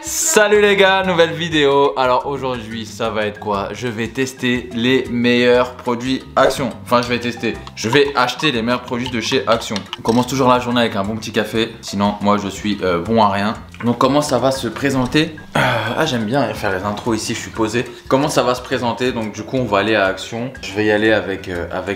Salut les gars, nouvelle vidéo. Alors aujourd'hui ça va être quoi? Je vais tester les meilleurs produits Action. Enfin je vais acheter les meilleurs produits de chez Action. On commence toujours la journée avec un bon petit café. Sinon moi je suis bon à rien. Donc comment ça va se présenter? J'aime bien faire les intros ici, je suis posé. Comment ça va se présenter? Donc du coup on va aller à Action. Je vais y aller avec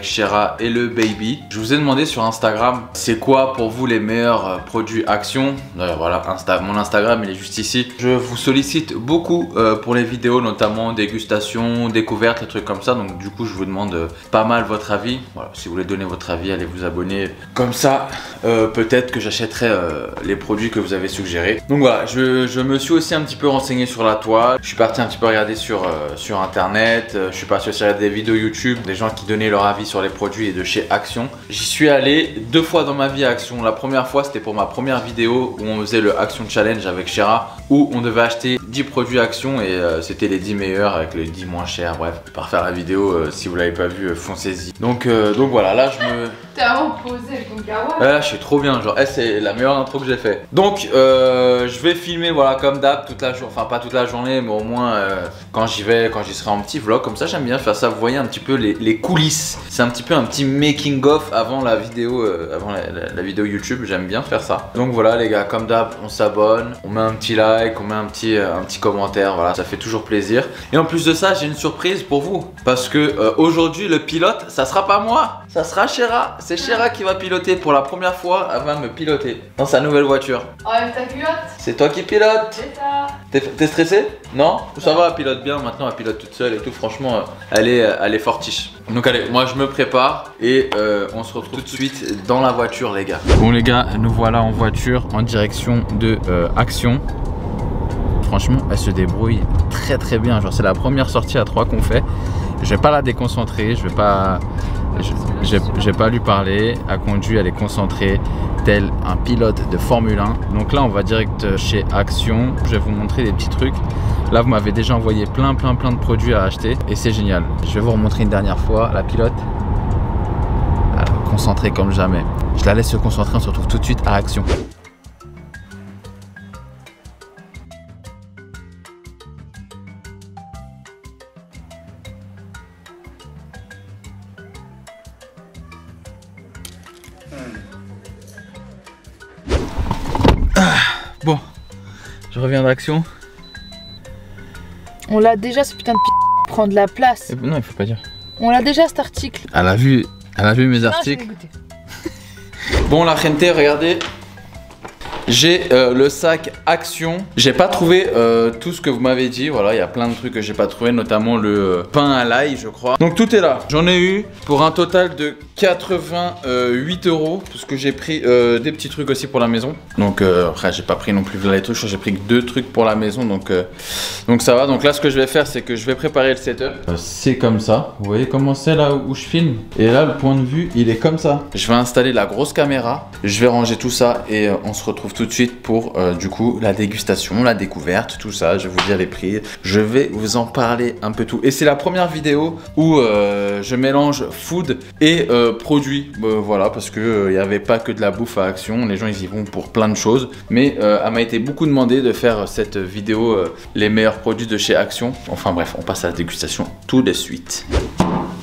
Shera et le baby. Je vous ai demandé sur Instagram, c'est quoi pour vous les meilleurs produits Action? Voilà, mon Instagram il est juste ici. Je vous sollicite beaucoup pour les vidéos, notamment dégustation, découverte, des trucs comme ça. Donc du coup je vous demande pas mal votre avis. Voilà, si vous voulez donner votre avis, allez vous abonner. Comme ça, peut-être que j'achèterai les produits que vous avez suggérés. Donc voilà, je me suis aussi un petit peu renseigné sur la toile. Je suis parti un petit peu regarder sur internet. Je suis parti aussi regarder des vidéos YouTube, des gens qui donnaient leur avis sur les produits de chez Action. J'y suis allé 2 fois dans ma vie à Action. La première fois c'était pour ma première vidéo où on faisait le Action Challenge avec Shera, où on devait acheter 10 produits Action et c'était les 10 meilleurs avec les 10 moins chers. Bref, je vais pas refaire la vidéo, si vous l'avez pas vu, foncez-y. Donc voilà, là je me... T'es vraiment posé ton gawa. Là je suis trop bien, genre c'est la meilleure intro que j'ai fait. Donc je vais filmer voilà comme d'hab toute la journée, enfin pas toute la journée mais au moins quand j'y serai en petit vlog. Comme ça j'aime bien faire ça, vous voyez un petit peu les coulisses. C'est un petit peu un petit making of avant la vidéo, avant la vidéo YouTube. J'aime bien faire ça. Donc voilà les gars, comme d'hab on s'abonne, on met un petit like, on met un petit commentaire, voilà, ça fait toujours plaisir. Et en plus de ça j'ai une surprise pour vous. Parce que aujourd'hui le pilote ça sera pas moi, ça sera Shera. C'est Shera qui va piloter pour la première fois, elle va me piloter dans sa nouvelle voiture. Enlève ta culotte. C'est toi qui pilotes. C'est ça. T'es stressé? Non? Ça va, elle pilote bien maintenant, elle pilote toute seule et tout, franchement elle est fortiche. Donc allez, moi je me prépare et on se retrouve tout de suite dans la voiture les gars. Bon les gars, nous voilà en voiture en direction de Action. Franchement elle se débrouille très bien, genre c'est la première sortie à 3 qu'on fait. Je vais pas la déconcentrer, je vais pas lui parler. Elle conduit, elle est concentrée tel un pilote de Formule 1. Donc là on va direct chez Action. Je vais vous montrer des petits trucs. Là vous m'avez déjà envoyé plein de produits à acheter et c'est génial. Je vais vous remontrer une dernière fois la pilote. Concentrée comme jamais. Je la laisse se concentrer, on se retrouve tout de suite à Action. Bon, je reviens d'Action. On l'a déjà ce putain de prend de la place. Non, il faut pas dire. On l'a déjà cet article. Elle a vu mes articles. Bon la gente, regardez. J'ai le sac Action. J'ai pas trouvé tout ce que vous m'avez dit. Voilà, il y a plein de trucs que j'ai pas trouvé, notamment le pain à l'ail, je crois. Donc tout est là. J'en ai eu pour un total de 88 €. Parce que j'ai pris des petits trucs aussi pour la maison. Donc après, j'ai pas pris non plus les trucs. J'ai pris que 2 trucs pour la maison. Donc ça va. Donc là, ce que je vais faire, c'est que je vais préparer le setup. C'est comme ça. Vous voyez comment c'est là où je filme? Et là, le point de vue, il est comme ça. Je vais installer la grosse caméra. Je vais ranger tout ça et on se retrouve tout de suite pour du coup la dégustation, la découverte, tout ça. Je vais vous dire les prix, je vais vous en parler un peu tout. Et c'est la première vidéo où je mélange food et produits, voilà, parce que il n'y avait pas que de la bouffe à Action, les gens ils y vont pour plein de choses. Mais elle m'a été beaucoup demandé de faire cette vidéo les meilleurs produits de chez Action. Enfin bref, on passe à la dégustation tout de suite.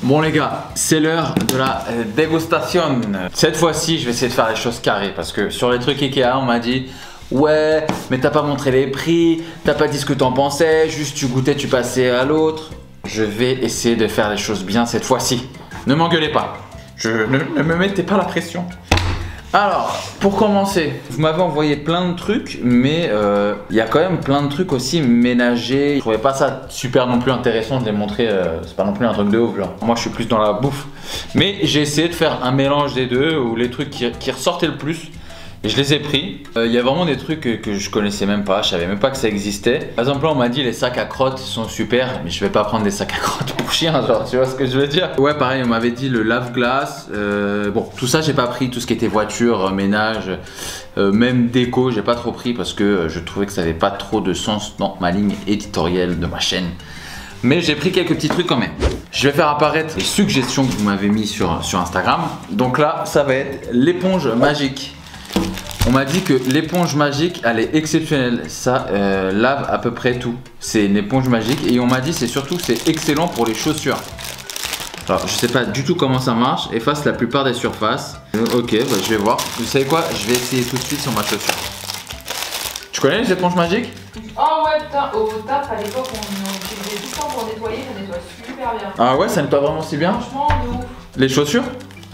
Bon les gars, c'est l'heure de la dégustation. Cette fois-ci, je vais essayer de faire les choses carrées parce que sur les trucs Ikea, on m'a dit ouais, mais t'as pas montré les prix, t'as pas dit ce que t'en pensais, juste tu goûtais, tu passais à l'autre. Je vais essayer de faire les choses bien cette fois-ci. Ne m'engueulez pas. Ne me mettez pas la pression. Alors, pour commencer, vous m'avez envoyé plein de trucs, mais il y a quand même plein de trucs aussi ménagers. Je trouvais pas ça super non plus intéressant de les montrer, c'est pas non plus un truc de ouf genre. Moi je suis plus dans la bouffe. Mais j'ai essayé de faire un mélange des deux, ou les trucs qui ressortaient le plus. Et je les ai pris. Il y a vraiment des trucs que je connaissais même pas, je savais même pas que ça existait. Par exemple là on m'a dit les sacs à crottes sont super, mais je vais pas prendre des sacs à crottes pour chien, genre tu vois ce que je veux dire. Ouais pareil, on m'avait dit le lave-glace. Bon tout ça j'ai pas pris, tout ce qui était voiture, ménage, même déco j'ai pas trop pris parce que je trouvais que ça avait pas trop de sens dans ma ligne éditoriale de ma chaîne. Mais j'ai pris quelques petits trucs quand même. Je vais faire apparaître les suggestions que vous m'avez mis sur Instagram. Donc là ça va être l'éponge magique. On m'a dit que l'éponge magique, elle est exceptionnelle. Ça lave à peu près tout. C'est une éponge magique et on m'a dit c'est surtout que c'est excellent pour les chaussures. Alors je sais pas du tout comment ça marche. Efface la plupart des surfaces. Ok, bah, je vais voir. Vous savez quoi? Je vais essayer tout de suite sur ma chaussure. Tu connais les éponges magiques? Oh ouais putain, au taf à l'époque on utilisait tout le temps pour nettoyer, ça nettoie super bien. Ah ouais, ça nettoie vraiment si bien? Franchement de ouf. Les chaussures?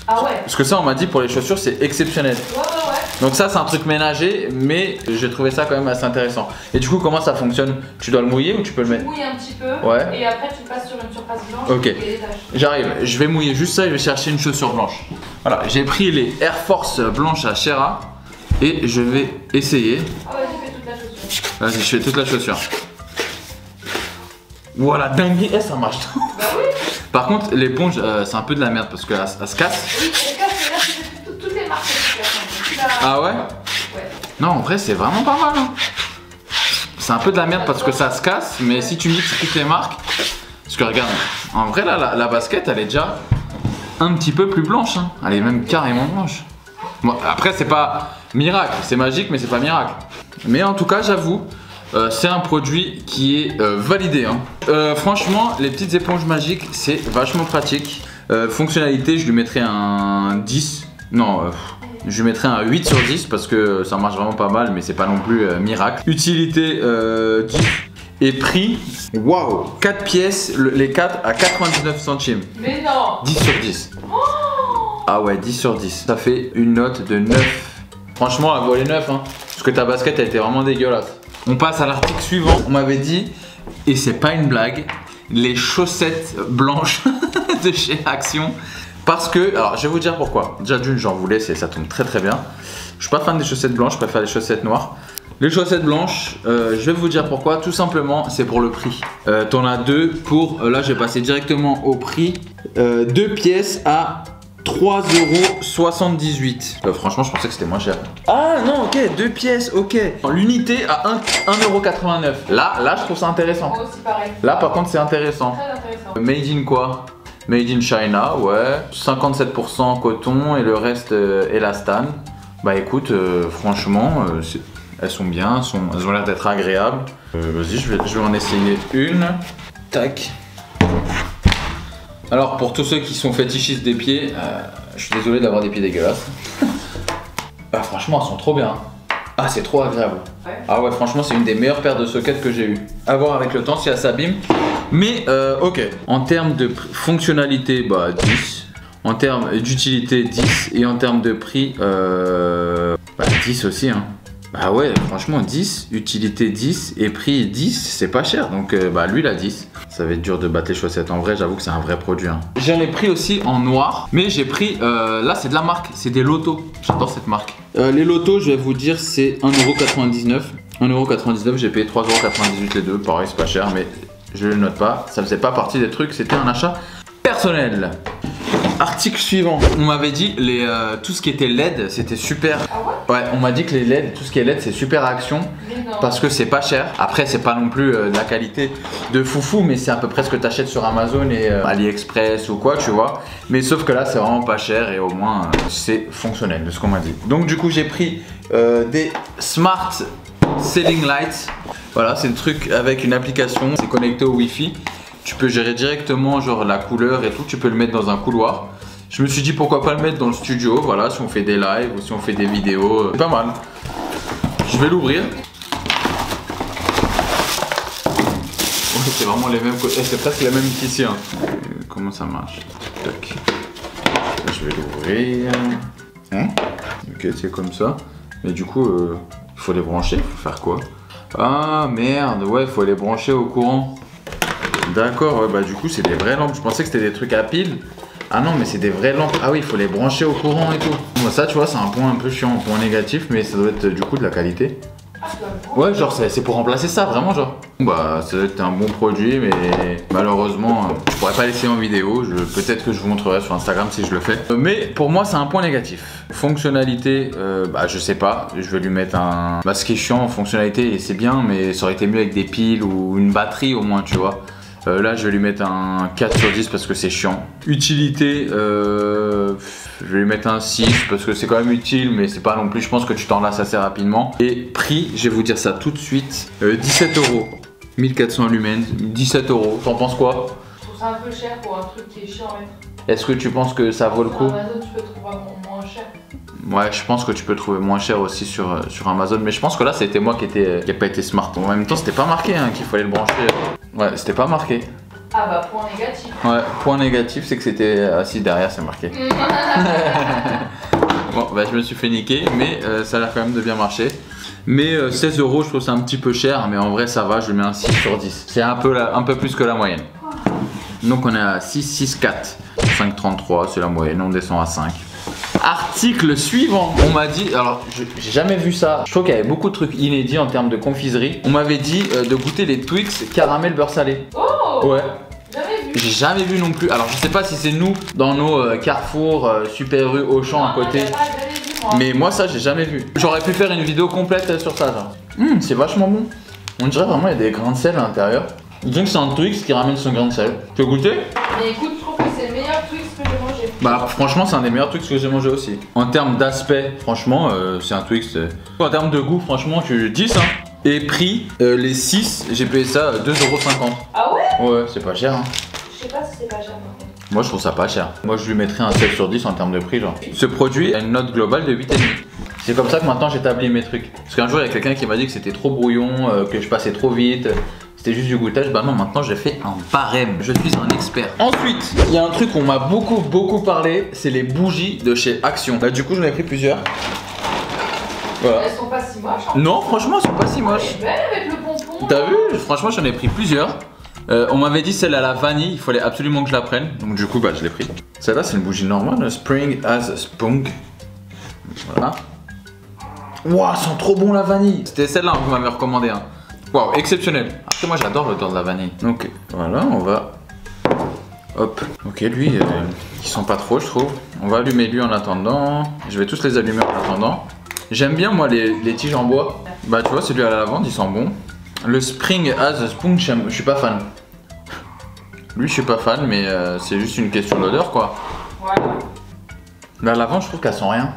Ah ouais. Parce que ça on m'a dit pour les chaussures c'est exceptionnel. Ouais. Donc ça c'est un truc ménager mais j'ai trouvé ça quand même assez intéressant. Et du coup comment ça fonctionne? Tu dois le mouiller ou tu peux le mettre? Tu mouilles un petit peu ouais. Et après tu passes sur une surface blanche. Ok. Et les taches. J'arrive, je vais mouiller juste ça et je vais chercher une chaussure blanche. Voilà, j'ai pris les Air Force blanches à Shera et je vais essayer. Ah vas-y fais toute la chaussure. Vas-y je fais toute la chaussure. Voilà, dingue, ça marche. Bah oui. Par contre l'éponge c'est un peu de la merde parce qu'elle se casse. Oui, elle se casse, c'est là que toutes les marques se cassent. Ah ouais? Ouais. Non en vrai c'est vraiment pas mal hein. C'est un peu de la merde parce que ça se casse, mais si tu mixes toutes les marques. Parce que regarde, en vrai là la basket elle est déjà un petit peu plus blanche hein. Elle est même carrément blanche. Bon après c'est pas miracle, c'est magique mais c'est pas miracle. Mais en tout cas j'avoue, c'est un produit qui est validé hein. Franchement les petites éponges magiques c'est vachement pratique. Fonctionnalité je lui mettrais un 10. Non je lui mettrais un 8 sur 10 parce que ça marche vraiment pas mal mais c'est pas non plus miracle. Utilité 10. Et prix, waouh, 4 pièces, les 4 à 99 centimes. Mais non. 10 sur 10. Ah ouais, 10 sur 10. Ça fait une note de 9. Franchement, elle vaut les 9 hein. Parce que ta basket elle était vraiment dégueulasse. On passe à l'article suivant. On m'avait dit, et c'est pas une blague, les chaussettes blanches de chez Action. Parce que, alors je vais vous dire pourquoi. Déjà d'une, j'en voulais, ça tombe très très bien. Je suis pas fan des chaussettes blanches, je préfère les chaussettes noires. Les chaussettes blanches, je vais vous dire pourquoi. Tout simplement, c'est pour le prix. T'en as deux pour, là je vais passer directement au prix. 2 pièces à 3,78 €. Franchement, je pensais que c'était moins cher. Ah non, ok, 2 pièces, ok. L'unité à 1,89 €. Là, je trouve ça intéressant. Moi aussi pareil. Là, par contre, c'est intéressant. Très intéressant. Made in quoi? Made in China, ouais. 57% coton et le reste élastane. Bah écoute, franchement, elles sont bien, elles ont l'air d'être agréables. Vas-y, je vais en essayer une. Tac. Alors pour tous ceux qui sont fétichistes des pieds, je suis désolé d'avoir des pieds dégueulasses. Ah, franchement, elles sont trop bien. Ah, c'est trop agréable. Ouais. Ah ouais, franchement, c'est une des meilleures paires de sockets que j'ai eu. À voir avec le temps si elle s'abîme. Mais ok. En termes de fonctionnalité, bah 10. En termes d'utilité, 10. Et en termes de prix, 10 aussi. Hein. Bah ouais, franchement 10, utilité 10 et prix 10, c'est pas cher. Donc bah lui il a 10. Ça va être dur de battre les chaussettes. En vrai, j'avoue que c'est un vrai produit. Hein. J'en ai pris aussi en noir. Mais j'ai pris, là c'est de la marque, c'est des lotos. J'adore cette marque. Les lotos, je vais vous dire, c'est 1,99 €. 1,99 €, j'ai payé 3,98 € les deux. Pareil, c'est pas cher, mais je le note pas. Ça faisait pas partie des trucs, c'était un achat personnel. Article suivant. On m'avait dit tout ce qui était LED, c'était super. Ah ouais? Ouais, on m'a dit que les LED, tout ce qui est LED, c'est super à Action. Parce que c'est pas cher. Après, c'est pas non plus de la qualité de foufou, mais c'est à peu près ce que tu achètes sur Amazon et AliExpress ou quoi, tu vois. Mais sauf que là, c'est vraiment pas cher et au moins, c'est fonctionnel de ce qu'on m'a dit. Donc, du coup, j'ai pris des Smart Ceiling Lights. Voilà, c'est le truc avec une application, c'est connecté au Wi-Fi. Tu peux gérer directement genre la couleur et tout, tu peux le mettre dans un couloir. Je me suis dit pourquoi pas le mettre dans le studio, voilà, si on fait des lives ou si on fait des vidéos, c'est pas mal. Je vais l'ouvrir. C'est vraiment les mêmes côtés, c'est presque les mêmes qu'ici. Hein. Comment ça marche? Tac. Je vais l'ouvrir. Hein? Ok, c'est comme ça. Mais du coup, il faut les brancher, il faut faire quoi? Ah merde, ouais, il faut les brancher au courant. D'accord, ouais, bah du coup c'est des vraies lampes. Je pensais que c'était des trucs à pile. Ah non, mais c'est des vraies lampes. Ah oui, il faut les brancher au courant et tout. Bon, ça, tu vois, c'est un point un peu chiant, un point négatif, mais ça doit être du coup de la qualité. Ouais, genre c'est pour remplacer ça, vraiment, genre. Bah, ça doit être un bon produit, mais malheureusement, je pourrais pas l'essayer en vidéo. Peut-être que je vous montrerai sur Instagram si je le fais. Mais pour moi, c'est un point négatif. Fonctionnalité, bah, je sais pas. Je vais lui mettre un. Bah, ce qui est chiant en fonctionnalité, c'est bien, mais ça aurait été mieux avec des piles ou une batterie au moins, tu vois. Là je vais lui mettre un 4 sur 10 parce que c'est chiant. Utilité, je vais lui mettre un 6 parce que c'est quand même utile, mais c'est pas non plus, je pense que tu t'en lasses assez rapidement. Et prix, je vais vous dire ça tout de suite, 17 €. 1400 lumens, 17 €. T'en penses quoi? Je trouve ça un peu cher pour un truc qui est chiant à mettre. Est-ce que tu penses que ça vaut le coup? Sur Amazon, tu peux trouver moins cher. Ouais, je pense que tu peux trouver moins cher aussi sur Amazon, mais je pense que là c'était moi qui a pas été smart. En même temps, c'était pas marqué hein, qu'il fallait le brancher. Ouais, c'était pas marqué. Ah bah point négatif. Ouais, point négatif, c'est que c'était assis derrière, c'est marqué. Bon, bah je me suis fait niquer, mais ça a l'air quand même de bien marcher. Mais 16 €, je trouve ça un petit peu cher, mais en vrai ça va, je lui mets un 6 sur 10. C'est un peu plus que la moyenne. Donc on est à 6, 6, 4, 5, 33, c'est la moyenne, on descend à 5. Article suivant, on m'a dit, alors j'ai jamais vu ça, je trouve qu'il y avait beaucoup de trucs inédits en termes de confiserie. On m'avait dit de goûter les Twix caramel beurre salé. Oh ouais. Jamais vu. J'ai jamais vu non plus, alors je sais pas si c'est nous dans nos Carrefour, Super U, Auchan à côté. Mais moi ça j'ai jamais vu. J'aurais pu faire une vidéo complète sur ça genre. C'est vachement bon. On dirait vraiment il y a des grains de sel à l'intérieur. Disons que c'est un Twix qui ramène son grain de sel. Tu veux goûter? Mais écoute, je trouve que c'est le meilleur Twix que j'ai mangé. Bah franchement c'est un des meilleurs Twix que j'ai mangé aussi. En termes d'aspect, franchement c'est un Twix. En termes de goût, franchement tu 10 hein. Et prix, les 6, j'ai payé ça 2,50 €. Ah ouais? Ouais, c'est pas cher hein. Je sais pas si c'est pas cher par contre. Moi je trouve ça pas cher. Moi je lui mettrais un 7 sur 10 en termes de prix genre. Ce produit a une note globale de 8,5. C'est comme ça que maintenant j'établis mes trucs. Parce qu'un jour il y a quelqu'un qui m'a dit que c'était trop brouillon, que je passais trop vite. C'était juste du goûtage, bah non maintenant j'ai fait un barème. Je suis un expert. Ensuite, il y a un truc qu'on m'a beaucoup parlé, c'est les bougies de chez Action. Là du coup j'en ai pris plusieurs. Voilà. Elles sont pas si moches hein. Non franchement elles sont pas si moches. Elle est belle avec le pompon. T'as vu? Franchement j'en ai pris plusieurs. On m'avait dit celle à la vanille, il fallait absolument que je la prenne. Donc du coup bah je l'ai pris. Celle-là c'est une bougie normale, Spring as Spunk. Voilà. Waouh, sent trop bon la vanille. C'était celle-là que vous m'avez recommandé hein. Waouh, exceptionnel. Après moi j'adore l'odeur de la vanille. Donc voilà, on va... Hop. Ok, lui, il sent pas trop je trouve. On va allumer lui en attendant. Je vais tous les allumer en attendant. J'aime bien moi les tiges en bois. Bah tu vois celui à la lavande il sent bon. Le Spring as Spunk, je suis pas fan. Lui je suis pas fan mais c'est juste une question d'odeur quoi. Voilà. La lavande je trouve qu'elle sent rien.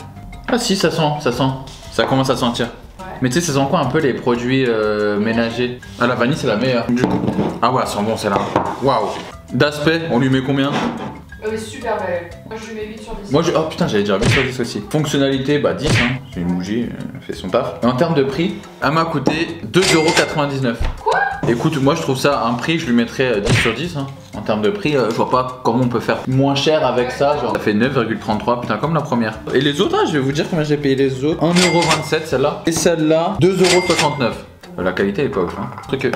Ah si ça sent, ça sent. Ça commence à sentir. Ouais. Mais tu sais, ça sent quoi un peu les produits ménagers? Ah, la vanille, c'est la meilleure. Du coup. Ah ouais, elle sent bon celle-là. Waouh. D'aspect, on lui met combien? Elle est super belle. Moi je lui mets 8 sur 10. Moi, oh putain, j'allais dire 8 sur 10 aussi. Fonctionnalité, bah 10, hein. C'est une bougie, elle fait son taf. Et en termes de prix, elle m'a coûté 2,99 €. Quoi? Écoute, moi je trouve ça un prix, je lui mettrais 10 sur 10. Hein. En termes de prix, je vois pas comment on peut faire moins cher avec ça. Genre, ça fait 9,33, putain, comme la première. Et les autres, je vais vous dire combien j'ai payé les autres. 1,27 € celle-là. Et celle-là, 2,69 €. La qualité est pas ouf, hein. Truc.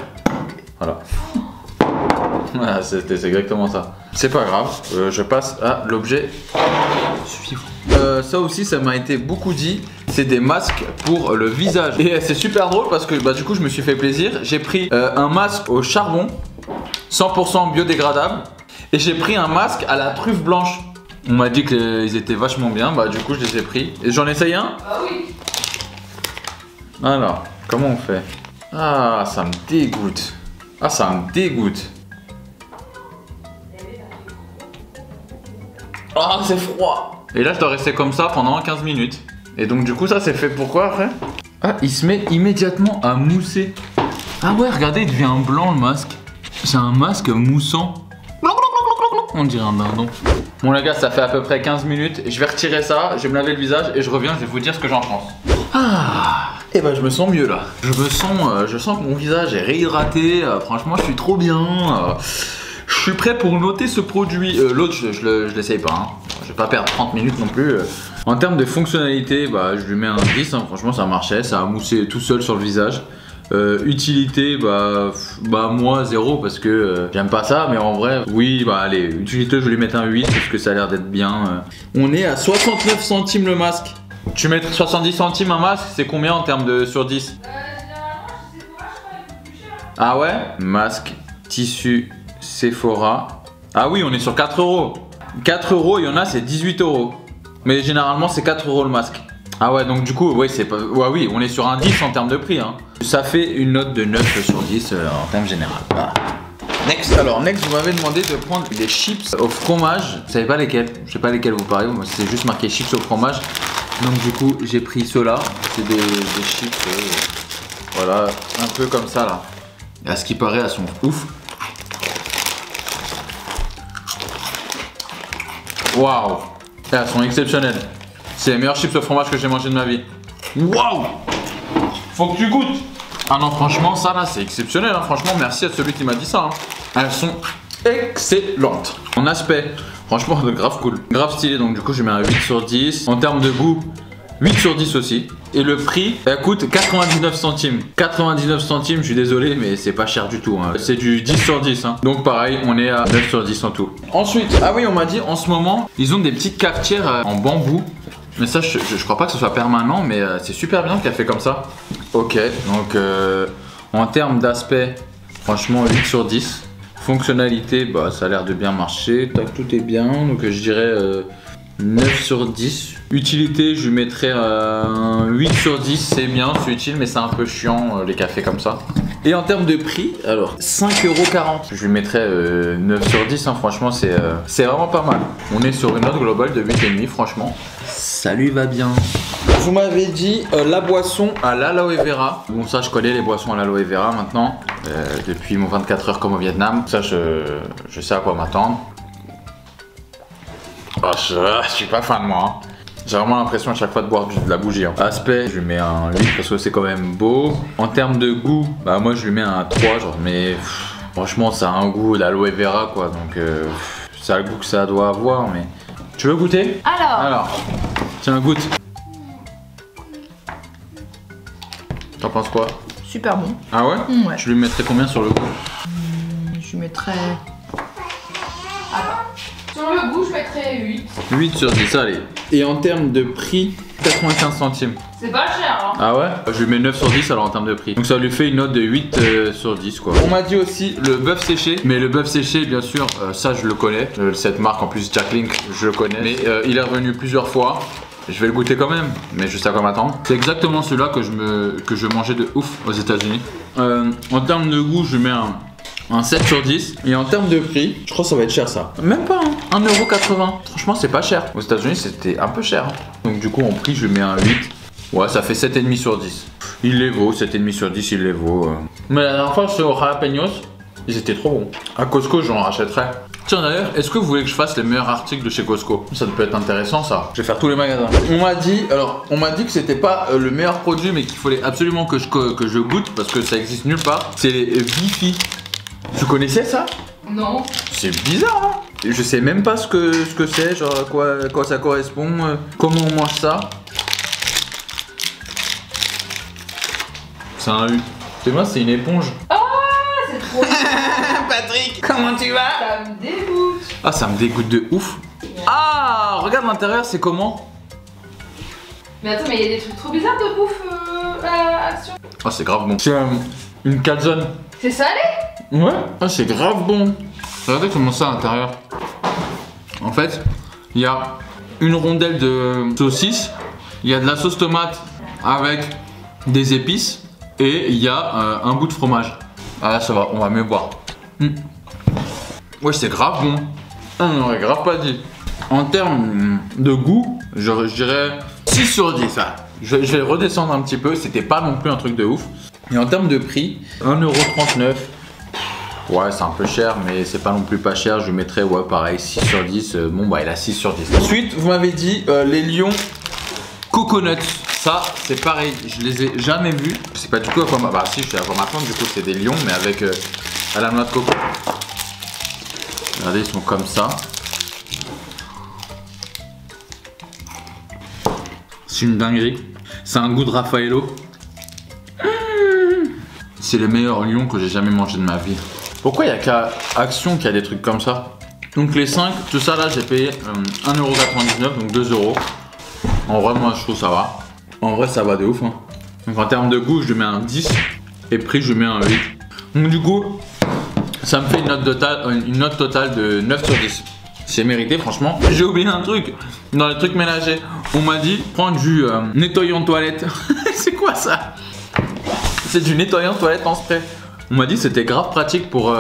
Voilà. Voilà, c'est exactement ça. C'est pas grave, je passe à l'objet suivant. Ça aussi, ça m'a été beaucoup dit. C'est des masques pour le visage. Et c'est super drôle parce que bah, du coup, je me suis fait plaisir. J'ai pris un masque au charbon, 100% biodégradable. Et j'ai pris un masque à la truffe blanche. On m'a dit qu'ils étaient vachement bien. Bah, du coup, je les ai pris. Et j'en essaye un. Ah oui. Alors, comment on fait? Ah, ça me dégoûte. Ah, ça me dégoûte. Ah, c'est froid. Et là, je dois rester comme ça pendant 15 minutes. Et donc, du coup, ça, c'est fait pourquoi après? Ah, il se met immédiatement à mousser. Ah ouais, regardez, il devient blanc le masque. C'est un masque moussant. On dirait un dindon. Bon les gars, ça fait à peu près 15 minutes. Je vais retirer ça, je vais me laver le visage et je reviens, je vais vous dire ce que j'en pense. Ah, et bah je me sens mieux là. Je sens que mon visage est réhydraté. Franchement, je suis trop bien. Je suis prêt pour noter ce produit. L'autre, je l'essaye pas. Hein. Je vais pas perdre 30 minutes non plus. En termes de fonctionnalité, bah, je lui mets un 10. Hein. Franchement, ça marchait. Ça a moussé tout seul sur le visage. Utilité, bah moi 0 parce que j'aime pas ça, mais en vrai, oui, bah allez, utilité, je vais lui mettre un 8 parce que ça a l'air d'être bien. On est à 69 centimes le masque. Tu mets 70 centimes un masque, c'est combien en termes de sur 10? Ah ouais? Masque, tissu, Sephora. Ah oui, on est sur 4 €. 4 €, il y en a, c'est 18 €. Mais généralement, c'est 4 € le masque. Ah ouais, donc du coup, ouais, c'est pas... ouais, oui, on est sur un 10 en termes de prix. Hein. Ça fait une note de 9 sur 10 en termes général. Voilà. Next. Alors, next, vous m'avez demandé de prendre des chips au fromage. Vous savez pas lesquels? Je sais pas lesquels vous parlez. Moi, c'est juste marqué chips au fromage. Donc, du coup, j'ai pris ceux-là. C'est des chips. Voilà, un peu comme ça là. Et à ce qui paraît, elles sont ouf. Waouh! Elles sont exceptionnelles. C'est les meilleures chips au fromage que j'ai mangé de ma vie. Waouh! Faut que tu goûtes! Ah non, franchement, ça là, c'est exceptionnel. Hein. Franchement, merci à celui qui m'a dit ça. Hein. Elles sont excellentes. En aspect, franchement, grave cool. Grave stylé. Donc, du coup, je mets un 8 sur 10. En termes de goût, 8 sur 10 aussi. Et le prix, elle coûte 99 centimes. 99 centimes, je suis désolé, mais c'est pas cher du tout. Hein. C'est du 10 sur 10. Hein. Donc, pareil, on est à 9 sur 10 en tout. Ensuite, ah oui, on m'a dit en ce moment, ils ont des petites cafetières en bambou. Mais ça, je crois pas que ce soit permanent, mais c'est super bien qu'elle fait comme ça. Ok, donc en termes d'aspect, franchement 8 sur 10. Fonctionnalité, bah ça a l'air de bien marcher. Tac, tout est bien, donc je dirais 9 sur 10. Utilité, je lui mettrais 8 sur 10, c'est bien, c'est utile, mais c'est un peu chiant les cafés comme ça. Et en termes de prix, alors 5,40 €. Je lui mettrais 9 sur 10, hein, franchement c'est vraiment pas mal. On est sur une note globale de 8,5, franchement. Ça lui va bien. Vous m'avez dit la boisson à l'aloe vera. Bon, ça je connais les boissons à l'aloe vera maintenant. Depuis mon 24 heures comme au Vietnam. Ça je sais à quoi m'attendre. Oh, je suis pas fan de moi. Hein. J'ai vraiment l'impression à chaque fois de boire de la bougie. Hein. Aspect, je lui mets un 8 parce que c'est quand même beau. En termes de goût, bah moi je lui mets un 3 genre, mais franchement ça a un goût d'aloe vera quoi. Donc ça a le goût que ça doit avoir, mais... Tu veux goûter? Alors. Tiens, goûte. T'en penses quoi? Super bon. Ah ouais? Ouais. Tu lui mettrais combien sur le goût? Je lui mettrais... Attends. Sur le goût, je mettrais 8. 8 sur 10, allez. Et en termes de prix, 95 centimes. C'est pas cher, hein? Ah ouais? Je lui mets 9 sur 10 alors en termes de prix. Donc ça lui fait une note de 8 sur 10 quoi. On m'a dit aussi le bœuf séché. Mais le bœuf séché, bien sûr, ça je le connais. Cette marque en plus, Jack Link, je le connais. Mais il est revenu plusieurs fois. Je vais le goûter quand même, mais je sais à quoi m'attendre. C'est exactement celui-là que je mangeais de ouf aux États-Unis. En termes de goût, je mets un 7 sur 10. Et en termes de prix, je crois que ça va être cher ça. Même pas, hein. 1,80 €. Franchement, c'est pas cher. Aux États-Unis, c'était un peu cher. Hein. Donc, du coup, en prix, je lui mets un 8. Ouais, ça fait 7,5 sur 10. Il les vaut, 7,5 sur 10, il les vaut. Mais la dernière fois, ceux au jalapenos, ils étaient trop bons. À Costco, j'en rachèterais. Tiens d'ailleurs, est-ce que vous voulez que je fasse les meilleurs articles de chez Costco? Ça peut être intéressant ça. Je vais faire tous les magasins. On m'a dit que c'était pas le meilleur produit mais qu'il fallait absolument que je goûte parce que ça existe nulle part. C'est les Bifi. Tu connaissais ça? Non. C'est bizarre hein. Je sais même pas ce que c'est, genre à quoi ça correspond, comment on mange ça. C'est un U. C'est moi, c'est une éponge. Ah, c'est trop bien. Patrick, comment tu vas? Ça me dégoûte. Ah, ça me dégoûte de ouf. Ah, regarde l'intérieur, c'est comment? Mais attends, mais il y a des trucs trop bizarres de bouffe à Action. Ah, c'est grave bon. C'est une calzone. C'est salé? Ouais. Ah, c'est grave bon. Regardez comment ça à l'intérieur. En fait, il y a une rondelle de saucisse, il y a de la sauce tomate avec des épices et il y a un bout de fromage. Ah là, ça va, on va mieux boire. Ouais, c'est grave bon. Ah, on n'aurait grave pas dit. En termes de goût, je dirais 6 sur 10. Hein. Je vais redescendre un petit peu, c'était pas non plus un truc de ouf. Et en termes de prix, 1,39 €. Ouais, c'est un peu cher, mais c'est pas non plus pas cher. Je mettrais, ouais, pareil, 6 sur 10. Bon, bah, il a 6 sur 10. Ensuite, vous m'avez dit les lions coconuts. Ça, c'est pareil, je les ai jamais vus. Je sais pas du tout à quoi m'attendre. Bah, si, je sais à quoi m'attendre. Du coup, c'est des lions, mais avec à la noix de coco. Regardez, ils sont comme ça. C'est une dinguerie. C'est un goût de Raffaello. C'est les meilleurs lions que j'ai jamais mangé de ma vie. Pourquoi il n'y a qu'à Action qui a des trucs comme ça? Donc les 5, tout ça là j'ai payé 1,99 €, donc 2 €. En vrai moi je trouve ça va. En vrai ça va de ouf hein. Donc en termes de goût je lui mets un 10 et prix je lui mets un 8. Donc du coup ça me fait une note totale de 9 sur 10. C'est mérité franchement. J'ai oublié un truc. Dans les trucs ménagers, on m'a dit prendre du nettoyant toilette. C'est quoi ça? C'est du nettoyant toilette en spray. On m'a dit que c'était grave pratique pour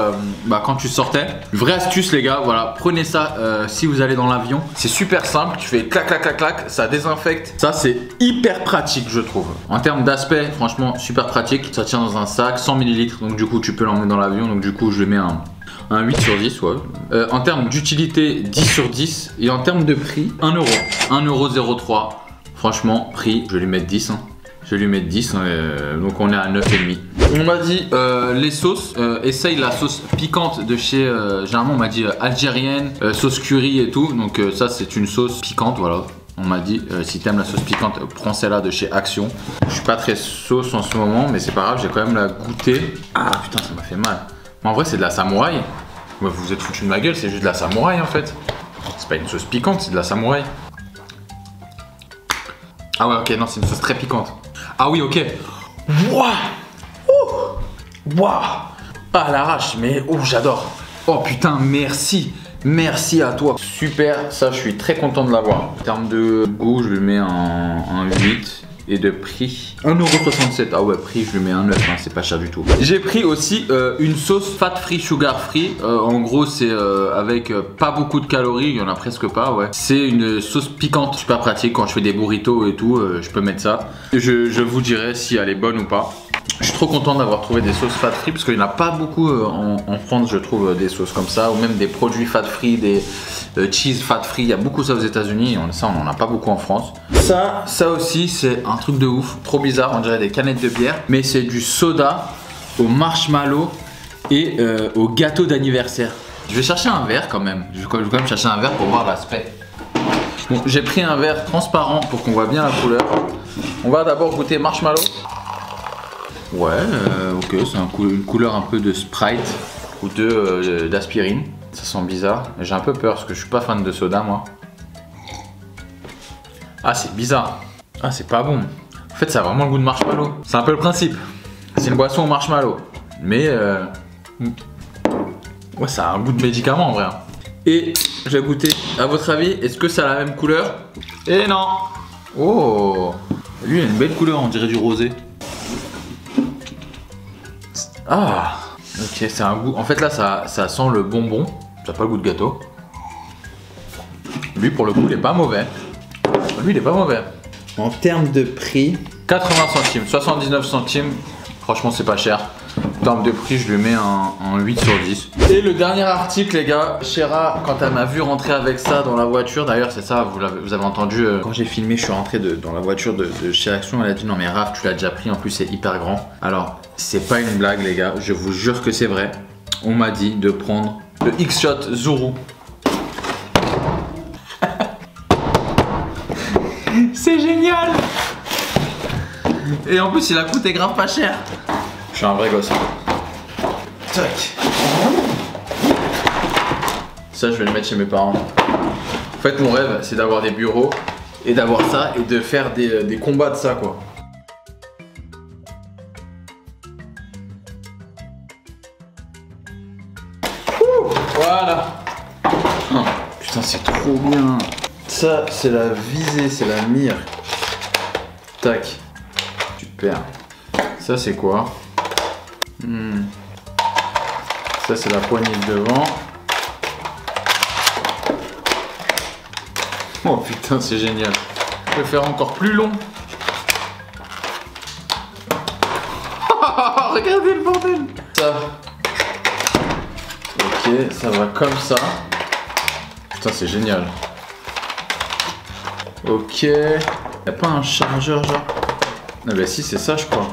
quand tu sortais. Vraie astuce les gars, voilà, prenez ça si vous allez dans l'avion. C'est super simple, tu fais clac clac clac clac, ça désinfecte. Ça c'est hyper pratique je trouve. En termes d'aspect, franchement super pratique. Ça tient dans un sac, 100 ml, donc du coup tu peux l'emmener dans l'avion. Donc du coup je lui mets un 8 sur 10, ouais. En termes d'utilité, 10 sur 10. Et en termes de prix, 1 euro. 1,03 €. Franchement, prix, je vais lui mettre 10. Hein. Je vais lui mettre 10, donc on est à 9,5. On m'a dit les sauces, essaye la sauce piquante de chez, généralement on m'a dit algérienne, sauce curry et tout. Donc ça c'est une sauce piquante, voilà. On m'a dit si t'aimes la sauce piquante, prends celle-là de chez Action. Je suis pas très sauce en ce moment, mais c'est pas grave, j'ai quand même la goûter. Ah putain, ça m'a fait mal. Mais en vrai c'est de la samouraï. Vous vous êtes foutu de ma gueule, c'est juste de la samouraï en fait. C'est pas une sauce piquante, c'est de la samouraï. Ah ouais, ok, non, c'est une sauce très piquante. Ah oui, ok. Wouah. Wouah. Ah l'arrache, mais oh j'adore. Oh putain, merci. Merci à toi. Super, ça je suis très content de l'avoir. En termes de goût, je lui mets un 8. Et de prix, 1,67 €. Ah ouais, prix, je lui mets un 9, hein, c'est pas cher du tout. J'ai pris aussi une sauce fat free, sugar free. En gros, c'est avec pas beaucoup de calories, il y en a presque pas, ouais. C'est une sauce piquante, super pratique quand je fais des burritos et tout, je peux mettre ça. Je vous dirai si elle est bonne ou pas. Je suis trop content d'avoir trouvé des sauces fat free parce qu'il n'y en a pas beaucoup en France, je trouve, des sauces comme ça, ou même des produits fat free, des cheese fat free. Il y a beaucoup ça aux États-Unis, ça on n'en a pas beaucoup en France. Ça aussi, c'est un truc de ouf, trop bizarre, on dirait des canettes de bière, mais c'est du soda au marshmallow et au gâteau d'anniversaire. Je vais chercher un verre quand même, je vais quand même chercher un verre pour voir l'aspect. Bon, j'ai pris un verre transparent pour qu'on voit bien la couleur. On va d'abord goûter marshmallow. Ouais, ok, c'est une couleur un peu de Sprite ou d'aspirine. Ça sent bizarre. J'ai un peu peur parce que je suis pas fan de soda moi. Ah, c'est bizarre. Ah, c'est pas bon. En fait, ça a vraiment le goût de marshmallow. C'est un peu le principe. C'est une boisson au marshmallow. Mais ouais, ça a un goût de médicament en vrai. Et je vais goûter. À votre avis, est-ce que ça a la même couleur? Eh non. Oh, lui il a une belle couleur, on dirait du rosé. Ah, ok, c'est un goût. En fait là ça sent le bonbon. Ça n'a pas le goût de gâteau. Lui pour le coup il est pas mauvais. Lui il est pas mauvais. En termes de prix, 80 centimes, 79 centimes. Franchement c'est pas cher. En termes de prix, je lui mets un 8 sur 10. Et le dernier article, les gars, Chéra, quand elle m'a vu rentrer avec ça dans la voiture, d'ailleurs, c'est ça, vous avez entendu, quand j'ai filmé, je suis rentré dans la voiture de chez Action. Elle a dit non, mais Raph, tu l'as déjà pris, en plus, c'est hyper grand. Alors, c'est pas une blague, les gars, je vous jure que c'est vrai. On m'a dit de prendre le X-Shot Zuru. C'est génial! Et en plus, il a coûté grave pas cher. Je suis un vrai gosse. Tac. Ça, je vais le mettre chez mes parents. En fait, mon rêve, c'est d'avoir des bureaux et d'avoir ça et de faire des combats de ça, quoi. Voilà. Oh, putain, c'est trop bien. Ça, c'est la visée, c'est la mire. Tac. Super. Ça, c'est quoi? Ça c'est la poignée de devant. Oh putain c'est génial. Je peux faire encore plus long. Regardez le bordel. Ça. Ok, ça va comme ça. Putain c'est génial. Ok. Y'a pas un chargeur genre? Ah bah si c'est ça je crois.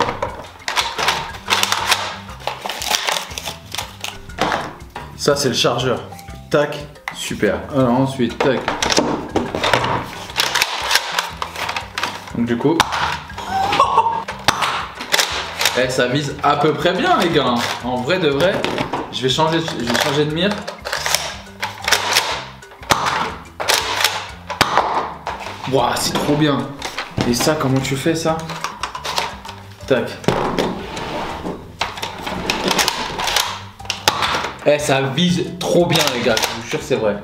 Ça c'est le chargeur. Tac, super. Alors ensuite, tac. Donc du coup, ça vise à peu près bien les gars. En vrai de vrai, je vais changer de mire. Waouh, c'est trop bien. Et ça, comment tu fais ça? Tac. Ça vise trop bien les gars, je vous jure que c'est vrai.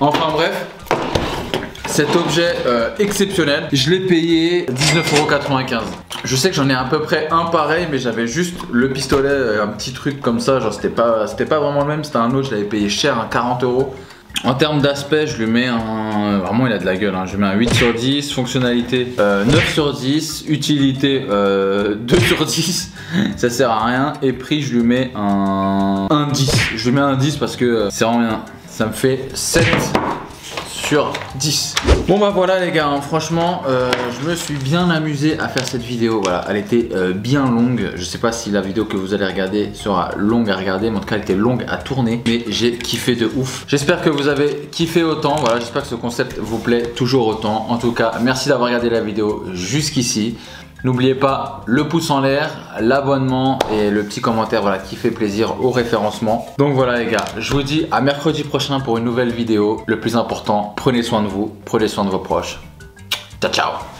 Enfin bref, cet objet exceptionnel, je l'ai payé 19,95 €. Je sais que j'en ai à peu près un pareil, mais j'avais juste le pistolet, un petit truc comme ça, genre c'était pas vraiment le même, c'était un autre, je l'avais payé cher, 40 €. En termes d'aspect, je lui mets un... Vraiment il a de la gueule, hein. Je lui mets un 8 sur 10, fonctionnalité 9 sur 10, utilité 2 sur 10, ça sert à rien. Et prix, je lui mets un 10. Je lui mets un 10 parce que c'est vraiment bien. Ça me fait 7 sur 10. Bon bah voilà les gars, hein, franchement je me suis bien amusé à faire cette vidéo. Voilà, elle était bien longue. Je sais pas si la vidéo que vous allez regarder sera longue à regarder, mais en tout cas elle était longue à tourner. Mais j'ai kiffé de ouf. J'espère que vous avez kiffé autant. Voilà, j'espère que ce concept vous plaît toujours autant. En tout cas, merci d'avoir regardé la vidéo jusqu'ici. N'oubliez pas le pouce en l'air, l'abonnement et le petit commentaire, voilà, qui fait plaisir au référencement. Donc voilà les gars, je vous dis à mercredi prochain pour une nouvelle vidéo. Le plus important, prenez soin de vous, prenez soin de vos proches. Ciao ciao.